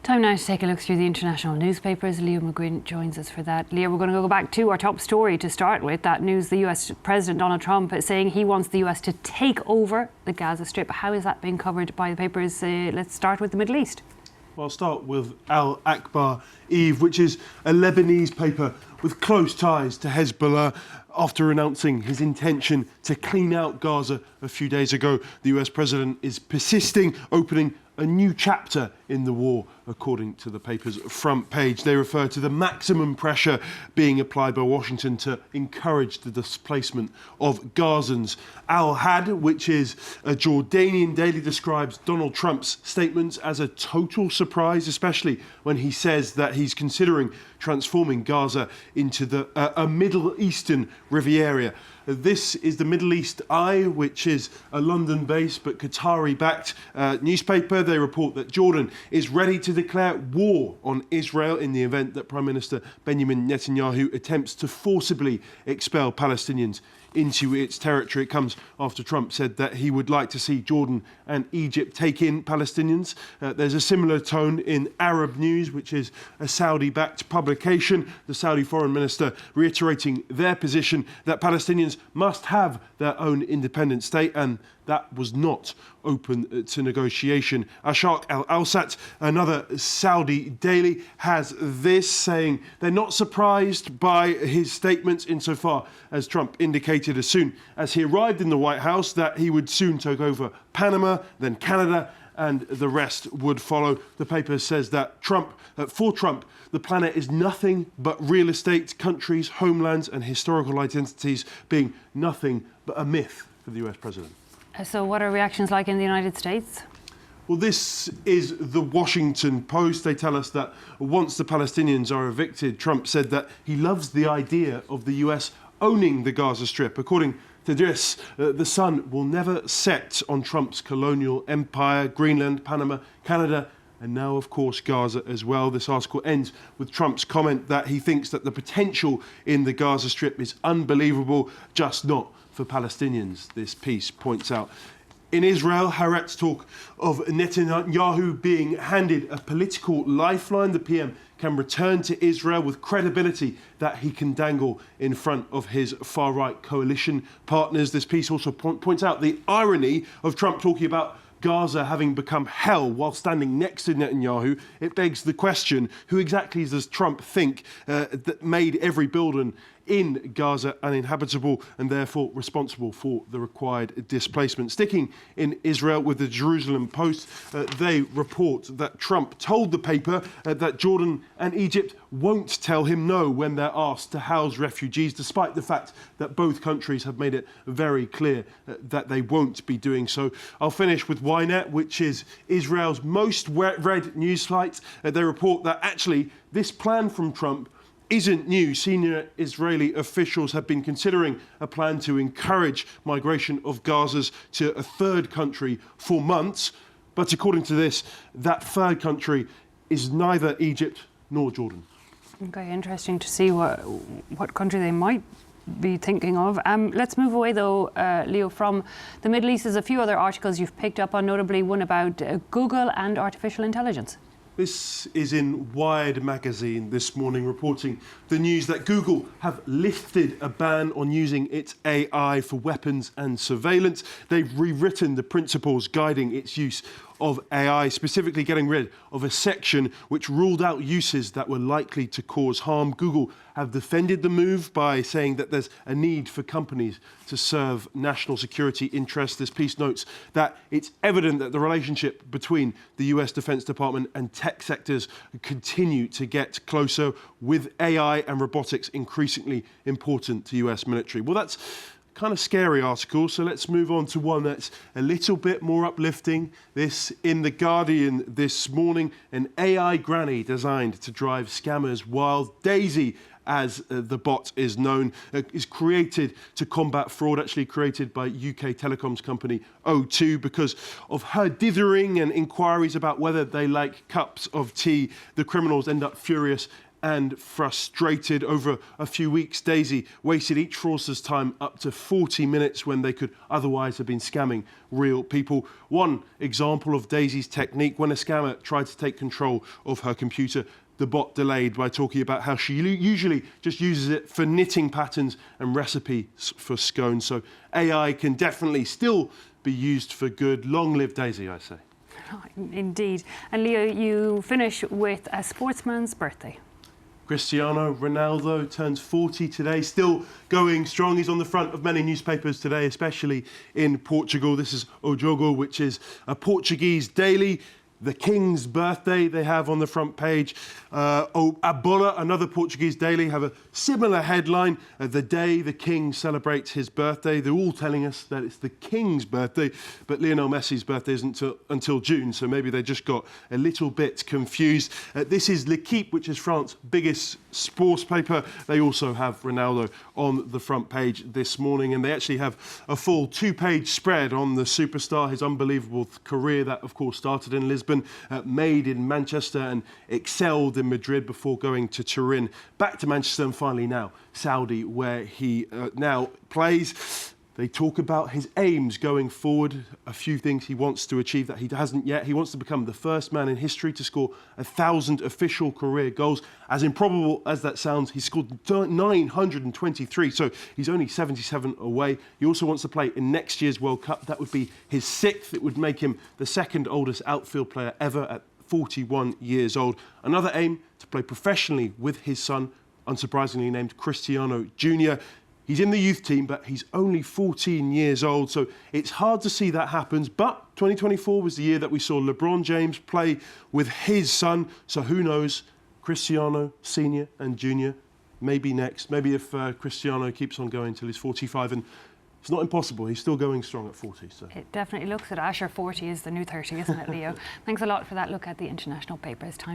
Time now to take a look through the international newspapers. Leo McGuinn joins us for that. Leo, we're going to go back to our top story to start with. That news, the US President Donald Trump is saying he wants the US to take over the Gaza Strip. How is that being covered by the papers? Let's start with the Middle East. Well, I'll start with Al Akbar Eve, which is a Lebanese paper with close ties to Hezbollah. After announcing his intention to clean out Gaza a few days ago, the US president is persisting, opening a new chapter in the war, according to the paper's front page. They refer to the maximum pressure being applied by Washington to encourage the displacement of Gazans. Al-Had, which is a Jordanian daily, describes Donald Trump's statements as a total surprise, especially when he says that he's considering transforming Gaza into a Middle Eastern Riviera. This is the Middle East Eye, which is a London-based but Qatari-backed newspaper. They report that Jordan is ready to declare war on Israel in the event that Prime Minister Benjamin Netanyahu attempts to forcibly expel Palestinians into its territory. It comes after Trump said that he would like to see Jordan and Egypt take in Palestinians. There's a similar tone in Arab News, which is a Saudi-backed publication. The Saudi foreign minister reiterating their position that Palestinians must have their own independent state, and that was not open to negotiation. Ashaq al-Awsat, another Saudi daily, has this, saying they're not surprised by his statements insofar as Trump indicated as soon as he arrived in the White House that he would soon take over Panama, then Canada, and the rest would follow. The paper says that for Trump, the planet is nothing but real estate, countries, homelands, and historical identities being nothing but a myth for the US president. So what are reactions like in the United States? Well, this is the Washington Post. They tell us that once the Palestinians are evicted, Trump said that he loves the idea of the US owning the Gaza Strip. According to this, the sun will never set on Trump's colonial empire, Greenland, Panama, Canada, and now, of course, Gaza as well. This article ends with Trump's comment that he thinks that the potential in the Gaza Strip is unbelievable, just not for Palestinians, this piece points out. In Israel, Haaretz talk of Netanyahu being handed a political lifeline. The PM can return to Israel with credibility that he can dangle in front of his far-right coalition partners. This piece also points out the irony of Trump talking about Gaza having become hell while standing next to Netanyahu. It begs the question, who exactly does Trump think that made every building in Gaza uninhabitable and therefore responsible for the required displacement? Sticking in Israel with the Jerusalem Post, they report that Trump told the paper that Jordan and Egypt won't tell him no when they're asked to house refugees, despite the fact that both countries have made it very clear that they won't be doing so. I'll finish with Ynet, which is Israel's most read news site. They report that actually this plan from Trump isn't new. Senior Israeli officials have been considering a plan to encourage migration of Gazans to a third country for months. But according to this, that third country is neither Egypt nor Jordan. Okay, interesting to see what country they might be thinking of. Let's move away, though, Leo, from the Middle East. There's a few other articles you've picked up on, notably one about Google and artificial intelligence. This is in Wired magazine this morning, reporting the news that Google have lifted a ban on using its AI for weapons and surveillance. They've rewritten the principles guiding its use of AI, specifically getting rid of a section which ruled out uses that were likely to cause harm. Google have defended the move by saying that there's a need for companies to serve national security interests. This piece notes that it's evident that the relationship between the US Defense Department and tech sectors continue to get closer, with AI and robotics increasingly important to US military. Well, that's kind of scary article, so let's move on to one that's a little bit more uplifting. This in The Guardian this morning, an AI granny designed to drive scammers wild. Daisy, as the bot is known, is created to combat fraud, actually created by UK telecoms company O2. Because of her dithering and inquiries about whether they like cups of tea, the criminals end up furious and frustrated. Over a few weeks, Daisy wasted each fraudster's time up to 40 minutes when they could otherwise have been scamming real people. One example of Daisy's technique: when a scammer tried to take control of her computer, the bot delayed by talking about how she usually just uses it for knitting patterns and recipes for scones. So AI can definitely still be used for good. Long live Daisy, I say. Indeed. And Leo, you finish with a sportsman's birthday. Cristiano Ronaldo turns 40 today, still going strong. He's on the front of many newspapers today, especially in Portugal. This is O Jogo, which is a Portuguese daily. The King's birthday they have on the front page. O Abola, another Portuguese daily, have a similar headline. The day the King celebrates his birthday. They're all telling us that it's the King's birthday, but Lionel Messi's birthday isn't until June, so maybe they just got a little bit confused. This is L'Équipe, which is France's biggest sports paper. They also have Ronaldo on the front page this morning, and they actually have a full two-page spread on the superstar, his unbelievable career that, of course, started in Lisbon, made in Manchester and excelled in Madrid before going to Turin, back to Manchester, and finally now Saudi, where he now plays. They talk about his aims going forward, a few things he wants to achieve that he hasn't yet. He wants to become the first man in history to score 1,000 official career goals. As improbable as that sounds, he scored 923, so he's only 77 away. He also wants to play in next year's World Cup. That would be his 6th. It would make him the second oldest outfield player ever at 41 years old. Another aim: to play professionally with his son, unsurprisingly named Cristiano Jr. He's in the youth team, but he's only 14 years old, so it's hard to see that happens. But 2024 was the year that we saw LeBron James play with his son, so who knows? Cristiano Senior and Junior, maybe next. Maybe if Cristiano keeps on going till he's 45, and it's not impossible. He's still going strong at 40. So it definitely looks at Asher 40 is the new 30, isn't it, Leo? Thanks a lot for that look at the international papers. Time